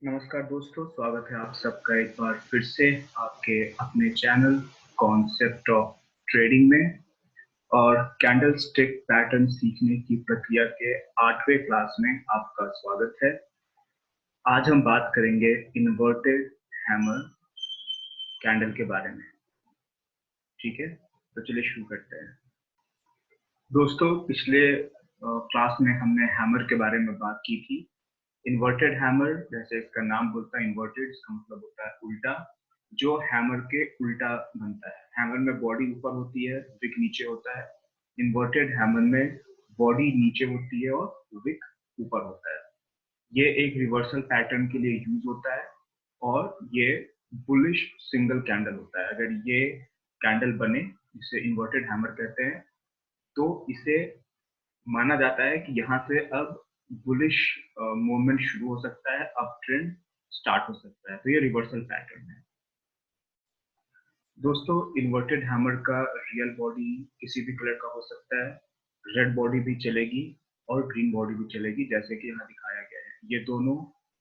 नमस्कार दोस्तों, स्वागत है आप सबका एक बार फिर से आपके अपने चैनल कॉन्सेप्ट ऑफ ट्रेडिंग में। और कैंडल स्टिक पैटर्न सीखने की प्रक्रिया के 8वें क्लास में आपका स्वागत है। आज हम बात करेंगे इन्वर्टेड हैमर कैंडल के बारे में। ठीक है, तो चलिए शुरू करते हैं। दोस्तों, पिछले क्लास में हमने हैमर के बारे में बात की थी। इन्वर्टेड हैमर, जैसे इसका नाम बोलता है इन्वर्टेड, इसका मतलब होता है उल्टा। जो हैमर के उल्टा बनता है। हैमर में बॉडी ऊपर होती है, विक नीचे होता है। इन्वर्टेड हैमर में बॉडी नीचे होती है और विक ऊपर होता है। ये एक रिवर्सल पैटर्न के लिए यूज होता है और ये बुलिश सिंगल कैंडल होता है। अगर ये कैंडल बने, जिसे इन्वर्टेड हैमर कहते हैं, तो इसे माना जाता है कि यहाँ से अब बुलिश मूवमेंट शुरू हो सकता है, अप ट्रेंड स्टार्ट हो सकता है। तो ये रिवर्सल पैटर्न है। दोस्तों, इन्वर्टेड हैमर का रियल बॉडी किसी भी कलर का हो सकता है। रेड बॉडी भी चलेगी और ग्रीन बॉडी भी चलेगी, जैसे कि यहाँ दिखाया गया है। ये दोनों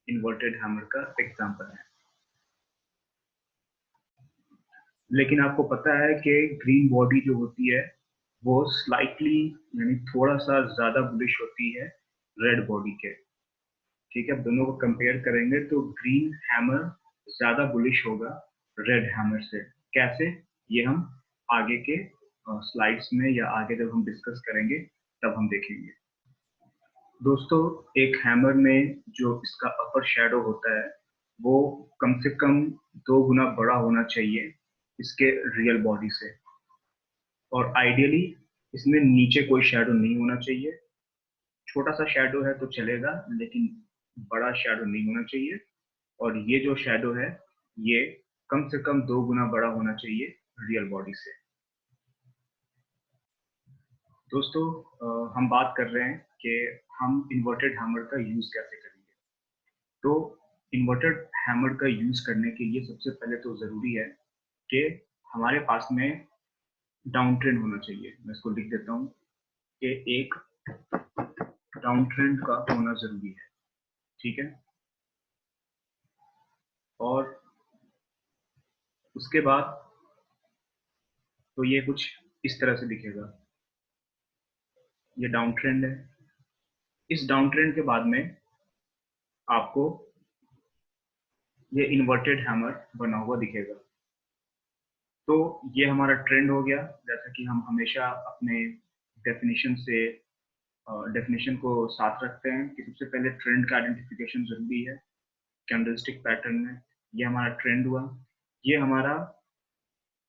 इन्वर्टेड हैमर का एग्जांपल है। लेकिन आपको पता है कि ग्रीन बॉडी जो होती है वो स्लाइटली, यानी थोड़ा सा ज्यादा बुलिश होती है रेड बॉडी के। ठीक है, दोनों को कंपेयर करेंगे तो ग्रीन हैमर ज्यादा बुलिश होगा रेड हैमर से। कैसे, ये हम आगे के स्लाइड्स में या आगे जब हम डिस्कस करेंगे तब हम देखेंगे। दोस्तों, एक हैमर में जो इसका अपर शैडो होता है वो कम से कम 2 गुना बड़ा होना चाहिए इसके रियल बॉडी से। और आइडियली इसमें नीचे कोई शैडो नहीं होना चाहिए। छोटा सा शैडो है तो चलेगा, लेकिन बड़ा शैडो नहीं होना चाहिए। और ये जो शैडो है ये कम से कम 2 गुना बड़ा होना चाहिए रियल बॉडी से। दोस्तों, हम बात कर रहे हैं कि हम इन्वर्टेड हैमर का यूज कैसे करेंगे। तो इन्वर्टेड हैमर का यूज करने के लिए सबसे पहले तो जरूरी है कि हमारे पास में डाउन ट्रेंड होना चाहिए। मैं इसको लिख देता हूँ कि एक डाउन ट्रेंड का होना जरूरी है। ठीक है, और उसके बाद तो ये कुछ इस तरह से दिखेगा। ये डाउन ट्रेंड है। इस डाउन ट्रेंड के बाद में आपको ये इन्वर्टेड हैमर बना हुआ दिखेगा। तो ये हमारा ट्रेंड हो गया। जैसा कि हम हमेशा अपने डेफिनेशन से डेफिनेशन को साथ रखते हैं कि सबसे पहले ट्रेंड का आइडेंटिफिकेशन जरूरी है कैंडलस्टिक पैटर्न में। ये हमारा ट्रेंड हुआ। ये हमारा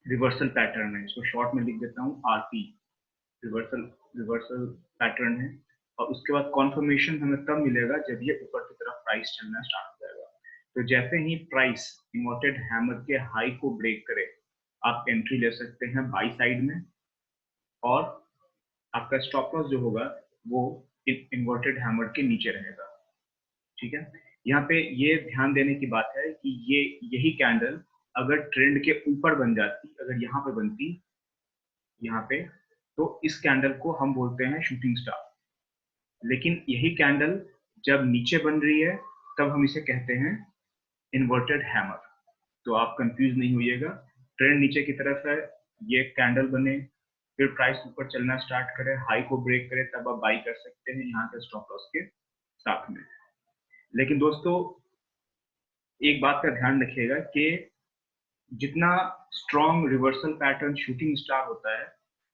रिवर्सल पैटर्न है, इसको शॉर्ट में लिख देता हूँ आरपी, रिवर्सल रिवर्सल पैटर्न है। और उसके बाद कॉन्फर्मेशन हमें तब मिलेगा जब ये ऊपर की तरफ प्राइस चलना स्टार्ट हो जाएगा। तो जैसे ही प्राइस इन्वर्टेड हैमर के हाई को ब्रेक करे, आप एंट्री ले सकते हैं बाई साइड में। और आपका स्टॉप लॉस जो होगा वो इन्वर्टेड हैमर के नीचे रहेगा। ठीक है, यहाँ पे ये ध्यान देने की बात है कि ये यही कैंडल अगर ट्रेंड के ऊपर बन जाती, अगर यहाँ पे बनती, यहाँ पे, तो इस कैंडल को हम बोलते हैं शूटिंग स्टार। लेकिन यही कैंडल जब नीचे बन रही है तब हम इसे कहते हैं इन्वर्टेड हैमर। तो आप कंफ्यूज नहीं होइएगा। ट्रेंड नीचे की तरफ है, ये कैंडल बने, फिर प्राइस ऊपर चलना स्टार्ट करे, हाई को ब्रेक करे, तब आप बाई कर सकते हैं यहाँ के स्टॉप लॉस के साथ में। लेकिन दोस्तों, एक बात का ध्यान रखिएगा कि जितना strong reversal pattern shooting star होता है,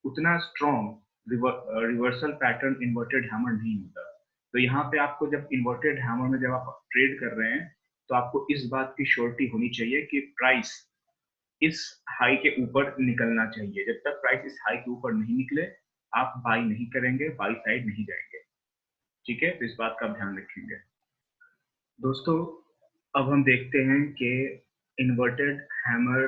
उतना strong reversal pattern inverted hammer नहीं होता। तो यहाँ पे आपको जब इन्वर्टेड हैमर में जब आप ट्रेड कर रहे हैं तो आपको इस बात की श्योरिटी होनी चाहिए कि प्राइस इस हाई के ऊपर निकलना चाहिए। जब तक प्राइस इस हाई के ऊपर नहीं निकले आप बाई नहीं करेंगे, बाई साइड नहीं जाएंगे। ठीक है, तो इस बात का ध्यान रखेंगे। दोस्तों, अब हम देखते हैं कि इन्वर्टेड हैमर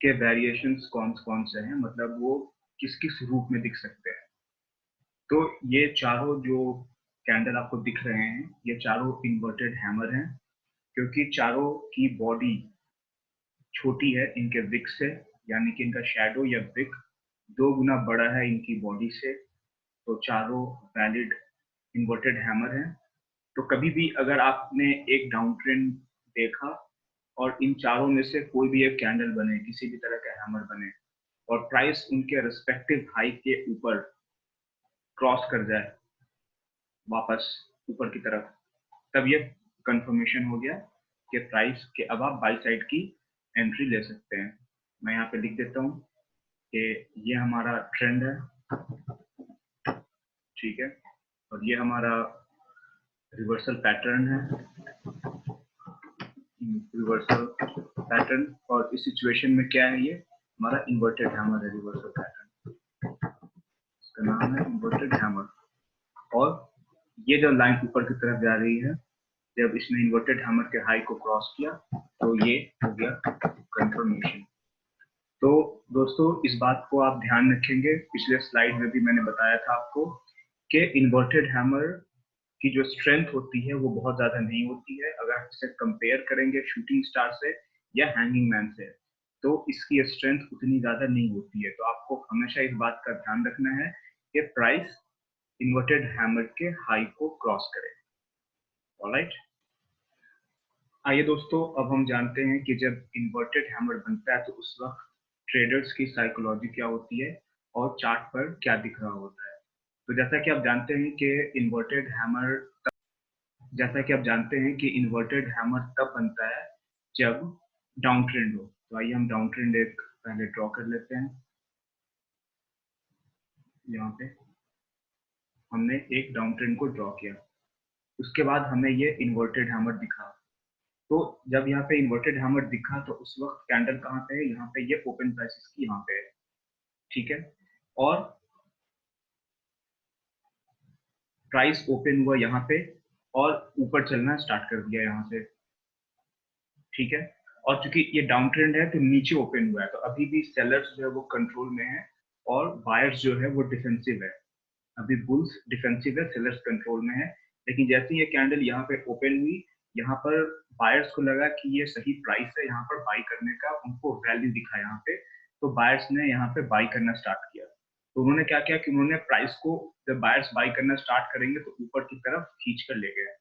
के वेरिएशंस कौन कौन से हैं, मतलब वो किस किस रूप में दिख सकते हैं। तो ये चारों जो कैंडल आपको दिख रहे हैं ये चारों इन्वर्टेड हैमर हैं, क्योंकि चारों की बॉडी छोटी है इनके विक से, यानी कि इनका शैडो या विक 2 गुना बड़ा है इनकी बॉडी से। तो चारों वैलिड इन्वर्टेड हैमर हैं। तो कभी भी अगर आपने एक डाउन ट्रेंड देखा और इन चारों में से कोई भी एक कैंडल बने, किसी भी तरह का हैमर बने और प्राइस उनके रिस्पेक्टिव हाई के ऊपर क्रॉस कर जाए वापस ऊपर की तरफ, तब ये कंफर्मेशन हो गया कि प्राइस के अब आप बाई साइड की एंट्री ले सकते हैं। मैं यहाँ पे लिख देता हूँ कि ये हमारा ट्रेंड है, ठीक है, और ये हमारा रिवर्सल पैटर्न है, रिवर्सल पैटर्न, और इस सिचुएशन में क्या है, ये हमारा इन्वर्टेड हैमर है, रिवर्सल पैटर्न, इसका नाम है इन्वर्टेड हैमर। और ये जो लाइन ऊपर की तरफ जा रही है, जब इसने इन्वर्टेड हैमर के हाई को क्रॉस किया तो ये हो गया कंफर्मेशन। तो दोस्तों इस बात को आप ध्यान रखेंगे, पिछले स्लाइड में भी मैंने बताया था आपको कि इन्वर्टेड हैमर की जो स्ट्रेंथ होती है वो बहुत ज्यादा नहीं होती है। अगर आप इसे कंपेयर करेंगे शूटिंग स्टार से या हैंगिंग मैन से, तो इसकी स्ट्रेंथ उतनी ज्यादा नहीं होती है। तो आपको हमेशा इस बात का ध्यान रखना है कि प्राइस इन्वर्टेड हैमर के हाई को क्रॉस करे। ऑलराइट, आइए दोस्तों अब हम जानते हैं कि जब इन्वर्टेड हैमर बनता है तो उस वक्त ट्रेडर्स की साइकोलॉजी क्या होती है और चार्ट पर क्या दिख रहा होता है। तो जैसा कि आप जानते हैं कि इन्वर्टेड हैमर तब बनता है जब डाउन ट्रेंड हो। तो आइए हम डाउन ट्रेंड एक पहले ड्रॉ कर लेते हैं। यहाँ पे हमने एक डाउन ट्रेंड को ड्रॉ किया, उसके बाद हमें ये इन्वर्टेड हैमर दिखा। तो जब यहाँ पे इन्वर्टेड हैमर दिखा तो उस वक्त कैंडल कहाँ पे है, यहाँ पे ये ओपन प्राइसेस की यहाँ पे है, ठीक है, और प्राइस ओपन हुआ यहाँ पे और ऊपर चलना स्टार्ट कर दिया यहाँ से, ठीक है। और चूंकि ये डाउन ट्रेंड है तो नीचे ओपन हुआ है, तो अभी भी सेलर्स जो है वो कंट्रोल में है और बायर्स जो है वो डिफेंसिव है। अभी बुल्स डिफेंसिव है, सेलर्स कंट्रोल में है। लेकिन जैसे ये कैंडल यहाँ पे ओपन हुई, यहाँ पर बायर्स को लगा कि ये सही प्राइस है यहाँ पर बाई करने का, उनको वैल्यू दिखा यहाँ पे, तो बायर्स ने यहाँ पे बाई करना स्टार्ट किया। तो उन्होंने क्या किया कि उन्होंने प्राइस को, जब बायर्स बाई करना स्टार्ट करेंगे तो ऊपर की तरफ खींच कर ले गए।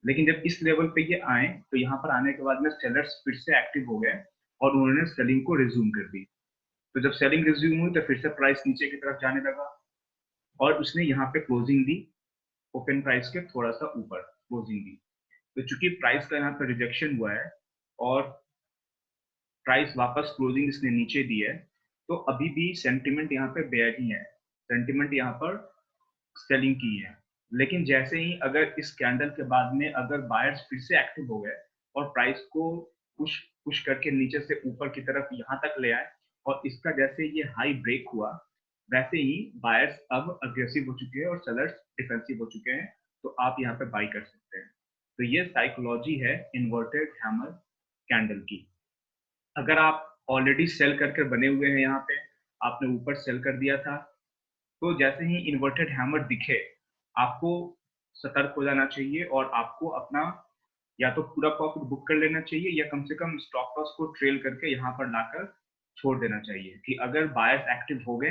लेकिन जब इस लेवल पे ये आए तो यहाँ पर आने के बाद में सेलर्स फिर से एक्टिव हो गए और उन्होंने सेलिंग को रिज्यूम कर दी। तो जब सेलिंग रिज्यूम हुई तो फिर से प्राइस नीचे की तरफ जाने लगा और उसने यहाँ पे क्लोजिंग दी, ओपन प्राइस के थोड़ा सा ऊपर क्लोजिंग दी। तो चूंकि प्राइस का यहाँ पे रिजेक्शन हुआ है और प्राइस वापस क्लोजिंग इसने नीचे दी है, तो अभी भी सेंटिमेंट यहाँ पे बेयर ही है, सेंटिमेंट यहाँ पर सेलिंग की है। लेकिन जैसे ही अगर इस कैंडल के बाद में अगर बायर्स फिर से एक्टिव हो गए और प्राइस को पुश पुश करके नीचे से ऊपर की तरफ यहाँ तक ले आए और इसका जैसे ये हाई ब्रेक हुआ, वैसे ही बायर्स अब अग्रेसिव हो चुके हैं और सेलर्स डिफेंसिव हो चुके हैं, तो आप यहाँ पे बाई कर सकते हैं। तो ये साइकोलॉजी है इन्वर्टेड हैमर कैंडल की। अगर आप ऑलरेडी सेल करके बने हुए हैं, यहाँ पे आपने ऊपर सेल कर दिया था, तो जैसे ही इन्वर्टेड हैमर दिखे आपको सतर्क हो जाना चाहिए और आपको अपना या तो पूरा प्रॉफिट बुक कर लेना चाहिए या कम से कम स्टॉप लॉस को ट्रेल करके यहाँ पर लाकर छोड़ देना चाहिए कि अगर बायर्स एक्टिव हो गए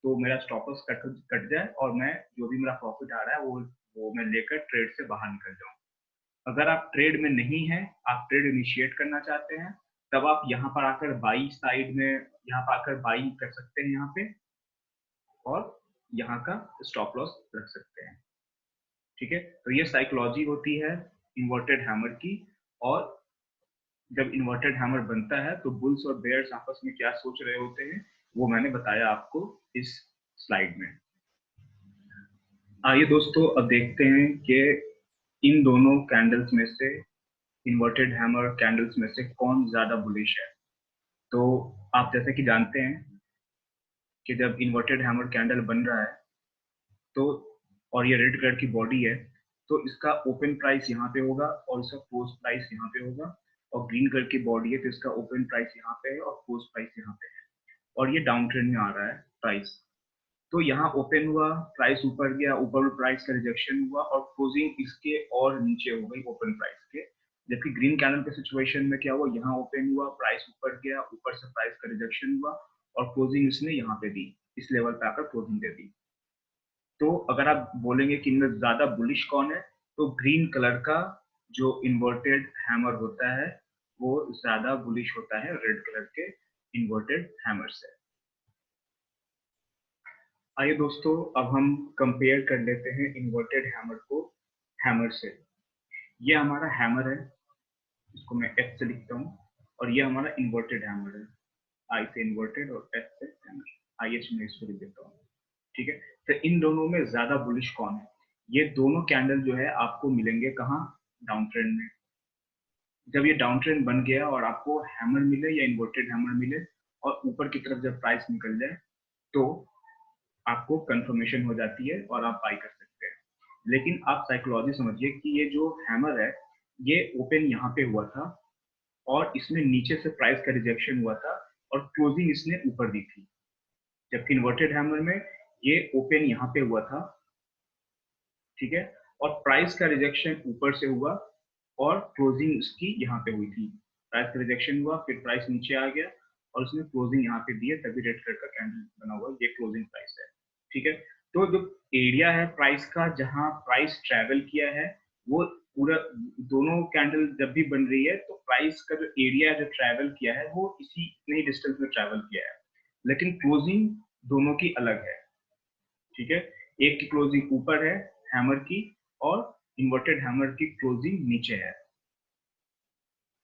तो मेरा स्टॉप लॉस कट जाए और मैं जो भी मेरा प्रॉफिट आ रहा है वो मैं लेकर ट्रेड से बाहर निकल जाऊँ। अगर आप ट्रेड में नहीं है, आप ट्रेड इनिशिएट करना चाहते हैं, तब आप यहाँ पर आकर बाई साइड में यहाँ पर आकर बाई कर सकते हैं यहाँ पे और यहाँ का स्टॉप लॉस रख सकते हैं, ठीक है। तो ये साइकोलॉजी होती है इन्वर्टेड हैमर की। और जब इन्वर्टेड हैमर बनता है तो बुल्स और बेयर्स आपस में क्या सोच रहे होते हैं वो मैंने बताया आपको इस स्लाइड में। आइए दोस्तों अब देखते हैं कि इन दोनों कैंडल्स में से, इन्वर्टेड हैमर कैंडल्स में से कौन ज्यादा बुलिश है। तो आप जैसे कि जानते हैं कि जब इन्वर्टेड हैमर कैंडल बन रहा है तो, और ये रेड कलर की बॉडी है, तो इसका ओपन प्राइस यहाँ पे होगा और इसका क्लोज प्राइस यहाँ पे होगा, और ग्रीन कलर की बॉडी है तो इसका ओपन प्राइस यहाँ पे है और क्लोज प्राइस यहाँ पे है, और ये डाउन ट्रेंड में आ रहा है प्राइस। तो यहाँ ओपन हुआ, प्राइस ऊपर गया, ऊपर प्राइस का रिजेक्शन हुआ और क्लोजिंग इसके और नीचे हो गई ओपन प्राइस के। जबकि ग्रीन कैंडल के सिचुएशन में क्या हुआ, यहाँ ओपन हुआ, प्राइस ऊपर गया, ऊपर से प्राइस का रिजेक्शन हुआ और क्लोजिंग इसने यहाँ पे दी, इस लेवल पे आकर क्लोजिंग दे दी। तो अगर आप बोलेंगे कि इनमें ज्यादा बुलिश कौन है, तो ग्रीन कलर का जो इन्वर्टेड हैमर होता है वो ज्यादा बुलिश होता है रेड कलर के इन्वर्टेड हैमर से। आइए दोस्तों, अब हम कंपेयर कर लेते हैं इन्वर्टेड हैमर को हैमर से। ये हमारा हैमर है, इसको मैं एच से लिखता हूँ, और ये हमारा इन्वर्टेड हैमर है, आई से इन्वर्टेड और एच से हैमर, आई एच में इसको लिख देता हूँ। ठीक है, तो इन दोनों में ज्यादा बुलिश कौन है? ये दोनों कैंडल जो है आपको मिलेंगे कहाँ? डाउन ट्रेंड में। जब ये डाउन ट्रेंड बन गया और आपको हैमर मिले या इन्वर्टेड हैमर मिले और ऊपर की तरफ जब प्राइस निकल जाए तो आपको कंफर्मेशन हो जाती है और आप बाई कर सकते हैं। लेकिन आप साइकोलॉजी समझिए कि ये जो हैमर है ये ओपन यहाँ पे हुआ था और इसमें नीचे से प्राइस का रिजेक्शन हुआ था और क्लोजिंग इसने ऊपर दी थी, जबकि इन्वर्टेड हैमर में ये ओपन यहाँ पे हुआ था, ठीक है, और प्राइस का रिजेक्शन ऊपर से हुआ और क्लोजिंग उसकी यहाँ पे हुई थी। प्राइस का रिजेक्शन हुआ, फिर प्राइस नीचे आ गया और उसने क्लोजिंग यहाँ पे दी है, तभी रेड कलर का कैंडल बना हुआ, ये क्लोजिंग प्राइस है। ठीक है, तो जो एरिया है प्राइस का जहां प्राइस ट्रेवल किया है वो पूरा, दोनों कैंडल जब भी बन रही है तो प्राइस का जो एरिया जो ट्रेवल किया है वो इसी इतने डिस्टेंस में ट्रेवल किया है, लेकिन क्लोजिंग दोनों की अलग है। ठीक है, एक की क्लोजिंग ऊपर है हैमर की और इन्वर्टेड हैमर की क्लोजिंग नीचे है।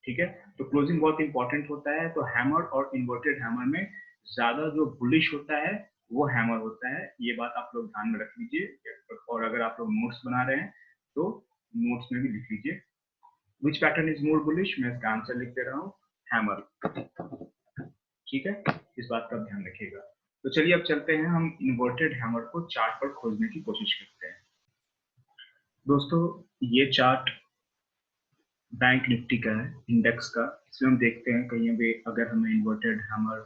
ठीक है, तो क्लोजिंग बहुत इंपॉर्टेंट होता है। तो हैमर और इन्वर्टेड हैमर में ज्यादा जो बुलिश होता है वो हैमर होता है, ये बात आप लोग ध्यान में रख लीजिए। और अगर आप लोग नोट्स बना रहे हैं तो नोट्स में भी लिख लीजिए which pattern is more bullish, मैं इसका आंसर लिख दे रहा हूँ, हैमर। ठीक है, इस बात का ध्यान रखिएगा। तो चलिए अब चलते हैं, हम इन्वर्टेड हैमर को चार्ट पर खोजने की कोशिश करते हैं। दोस्तों ये चार्ट बैंक निफ्टी का है, इंडेक्स का। इसमें हम देखते हैं कहीं भी अगर हमें इन्वर्टेड हैमर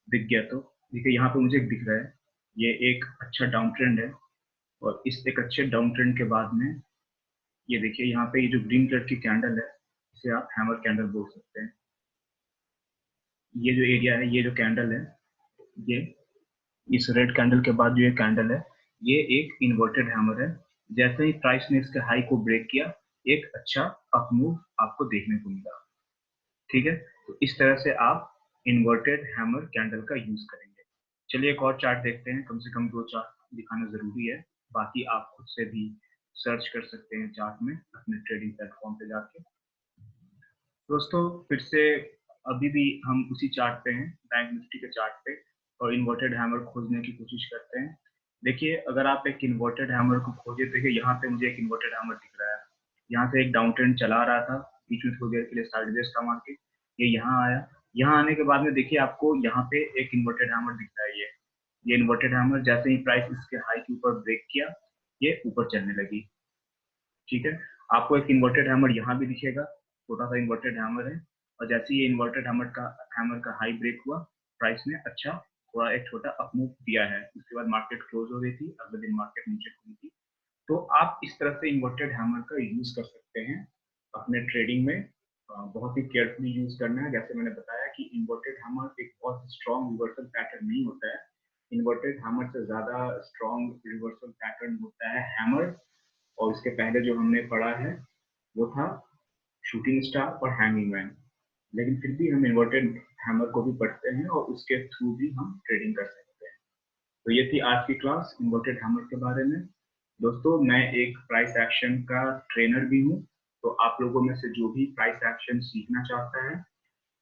दिख गया तो देखिए यहाँ पे मुझे दिख रहा है ये एक अच्छा डाउन ट्रेंड है, और इस एक अच्छे डाउन ट्रेंड के बाद में ये देखिए यहाँ पे ये जो ग्रीन कलर की कैंडल है इसे आप हैमर कैंडल बोल सकते हैं। ये जो एरिया है, ये जो कैंडल है, ये इस रेड कैंडल के बाद जो ये कैंडल है ये एक इन्वर्टेड हैमर है। जैसे ही प्राइस ने इसके हाई को ब्रेक किया एक अच्छा अप मूव आपको देखने को मिला। ठीक है, तो इस तरह से आप इन्वर्टेड हैमर कैंडल का यूज करेंगे। चलिए एक और चार्ट देखते हैं, कम से कम 2 चार्ट दिखाना जरूरी है, बाकी आप खुद से भी सर्च कर सकते हैं चार्ट में अपने ट्रेडिंग प्लेटफॉर्म पे जाके। दोस्तों फिर से अभी भी हम उसी चार्ट पे हैं, बैंक निफ्टी के चार्ट पे, और इन्वर्टेड हैमर खोजने की कोशिश करते हैं। देखिए अगर आप एक इन्वर्टेड हैमर को खोजे, देखिए यहाँ पे मुझे एक इन्वर्टेड हैमर दिख रहा है, यहाँ से एक डाउन ट्रेंड चला रहा था, बीच में थोड़ी देर के लिए साइडवेज था मार्केट, ये यहाँ आया, यहाँ आने के बाद में देखिए आपको यहाँ पे एक इन्वर्टेड हैमर दिख रहा है, ये इन्वर्टेड हैमर जैसे ही प्राइस इसके हाई के ऊपर ब्रेक किया ये ऊपर चलने लगी। ठीक है, आपको एक इन्वर्टेड हैमर यहाँ भी दिखेगा, छोटा सा इन्वर्टेड हैमर है, और जैसे ही इन्वर्टेड हैमर का हाई ब्रेक हुआ प्राइस ने अच्छा थोड़ा एक छोटा अप मूव दिया है, उसके बाद मार्केट क्लोज हो गई थी, अगले दिन मार्केट नीचे खुली थी। तो आप इस तरह से इन्वर्टेड हैमर का यूज कर सकते हैं अपने ट्रेडिंग में। बहुत ही केयरफुली यूज करना है, जैसे मैंने बताया कि इन्वर्टेड हैमर एक बहुत स्ट्रॉन्ग रिवर्सल पैटर्न नहीं होता है, इन्वर्टेड हैमर से ज्यादा स्ट्रॉन्ग रिवर्सल पैटर्न होता है हैमर, और उसके पहले जो हमने पढ़ा है वो था शूटिंग स्टार और हैंगिंग मैन। लेकिन फिर भी हम इन्वर्टेड हैमर को भी पढ़ते हैं और उसके थ्रू भी हम ट्रेडिंग कर सकते हैं। तो ये थी आज की क्लास इन्वर्टेड हैमर के बारे में। दोस्तों मैं एक प्राइस एक्शन का ट्रेनर भी हूँ, तो आप लोगों में से जो भी प्राइस एक्शन सीखना चाहता है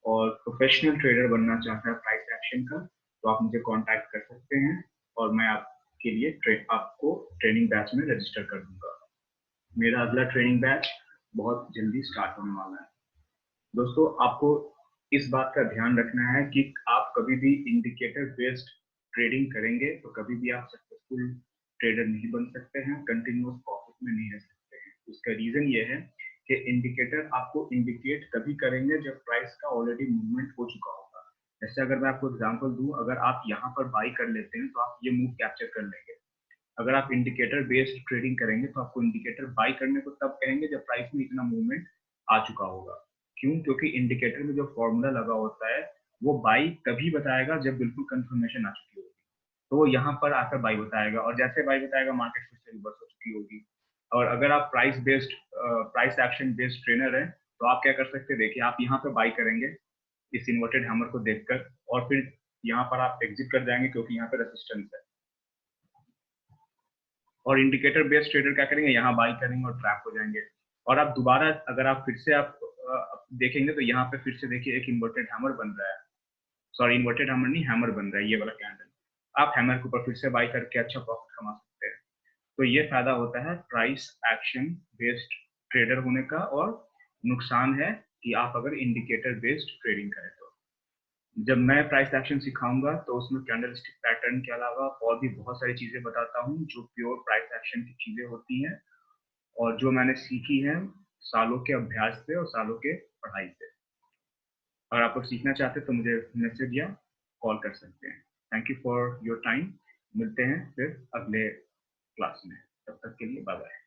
और प्रोफेशनल ट्रेडर बनना चाहता है प्राइस एक्शन का, तो आप मुझे कांटेक्ट कर सकते हैं और मैं आपके लिए आपको ट्रेनिंग बैच में रजिस्टर कर दूंगा। मेरा अगला ट्रेनिंग बैच बहुत जल्दी स्टार्ट होने वाला है। दोस्तों आपको इस बात का ध्यान रखना है कि आप कभी भी इंडिकेटर बेस्ड ट्रेडिंग करेंगे तो कभी भी आप सक्सेसफुल ट्रेडर नहीं बन सकते हैं, कंटिन्यूअस प्रॉफिट में नहीं रह सकते हैं। उसका रीजन ये है कि इंडिकेटर आपको इंडिकेट तभी करेंगे जब प्राइस का ऑलरेडी मूवमेंट हो चुका होगा। जैसे अगर मैं आपको एग्जांपल दूं, अगर आप यहाँ पर बाई कर लेते हैं तो आप ये मूव कैप्चर कर लेंगे। अगर आप इंडिकेटर बेस्ड ट्रेडिंग करेंगे तो आपको इंडिकेटर बाई करने को तब कहेंगे जब प्राइस में इतना मूवमेंट आ चुका होगा। क्यों? क्योंकि इंडिकेटर में जो फॉर्मूला लगा होता है वो बाई तभी बताएगा जब बिल्कुल कंफर्मेशन आ चुकी होगी, तो वो यहाँ पर आकर बाई बताएगा, और जैसे बाई बताएगा मार्केट फिर से रिवर्स हो चुकी होगी। और अगर आप प्राइस एक्शन बेस्ड ट्रेनर हैं तो आप क्या कर सकते हैं, देखिए आप यहाँ पे बाई करेंगे इस इन्वर्टेड हैमर को देखकर, और फिर यहाँ पर आप एग्जिट कर जाएंगे क्योंकि यहाँ पे रेजिस्टेंस है। और इंडिकेटर बेस्ड ट्रेडर क्या करेंगे, यहाँ बाई करेंगे और ट्रैप हो जाएंगे। और आप दोबारा अगर आप फिर से आप देखेंगे तो यहाँ पे फिर से देखिए एक इन्वर्टेड हैमर बन रहा है, सॉरी इन्वर्टेड हैमर नहीं, हैमर बन रहा है ये वाला कैंडल। आप हैमर के ऊपर फिर से बाई करके अच्छा प्रॉफिट कमा सकते हैं। तो ये फायदा होता है प्राइस एक्शन बेस्ड ट्रेडर होने का, और नुकसान है कि आप अगर इंडिकेटर बेस्ड ट्रेडिंग करें तो। जब मैं प्राइस एक्शन सिखाऊंगा तो उसमें कैंडलस्टिक पैटर्न के अलावा और भी बहुत सारी चीजें बताता हूँ जो प्योर प्राइस एक्शन की चीजें होती हैं, और जो मैंने सीखी है सालों के अभ्यास से और सालों के पढ़ाई से। अगर आप लोग सीखना चाहते हैं तो मुझे मैसेज या कॉल कर सकते हैं। Thank you for your time. मिलते हैं फिर अगले क्लास में, तब तक के लिए बाय बाय।